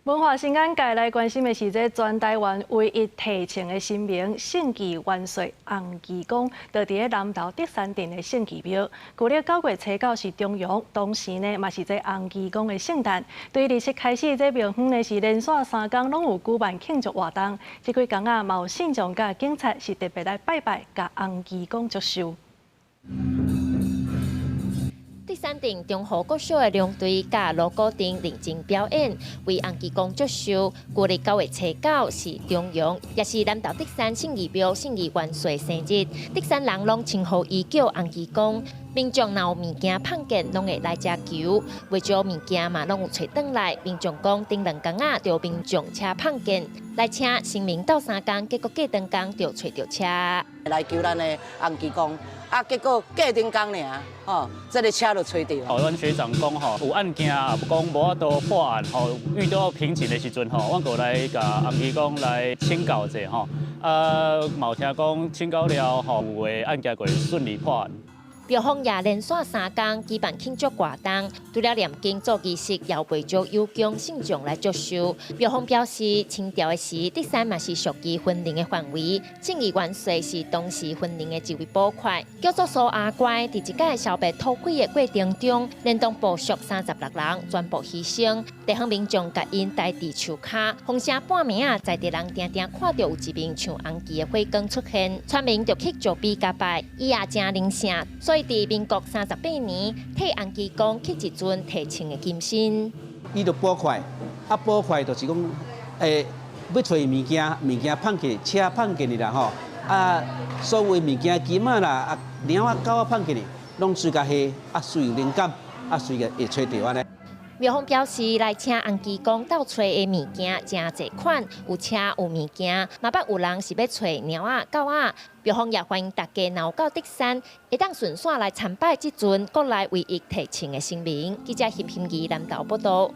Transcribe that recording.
文化新眼界来关心的是，这全台湾唯一提称的神明圣旗元帅洪基公，就伫咧南投德山镇的圣旗庙。旧历9月初9是中阳，当时呢嘛是这洪基公的圣诞。对日式开始，这庙方呢是连续3天拢有举办庆祝活动。这几天啊，嘛有信众甲警察是特别来拜拜，甲洪基公祝寿。德山镇中和国小的龙队甲锣鼓丁认真表演，为洪基公祝寿。旧历9月初9是中阳，也是南投德山圣义庙圣义元帅生日。德山人拢称呼伊叫洪基公。民众若有物件碰见，拢会来遮求。为咗物件嘛，拢有找转来。民众讲，顶2天啊，就民众车碰见，来请神明斗3天，结果过2天就找到车。来求咱的洪基公，结果过2天尔，这个车就找到。阮学长讲有案件啊，讲无法度破案，遇到瓶颈的时阵阮就来甲洪基公来请教者嘛有听讲请教了有诶案件会顺利破案。庙方也连续3天举办庆祝活动，除了念经做仪式，也为咗有供信众来祝寿。庙方表示，清朝的时，德山嘛是属于分灵的范围，圣义元帅是当时分灵的一位捕快，叫做苏阿乖。伫一届烧白土鬼的过程中，连同部属36人全部牺牲。地方民众甲因带伫树骹，风声半暝啊，在地人定定看到有一面像红旗的火光出现，村民就去石碑甲拜，伊也真灵性。所以伫民国38年，替洪基公刻一尊提称的金身。伊就捕快，捕快就是讲，要找物件碰见，车碰见你啦吼，所有物件金仔啦，猫仔狗仔碰见你，拢随甲下，随有灵感，随个会找到安尼。庙方表示，来请洪基公斗找的物件真侪款，有车有物件，嘛捌有人是要找猫仔狗仔。庙方也欢迎大家若有到德山，会当顺线来参拜这尊国内唯一提称的神明。记者叶平仪南投报道。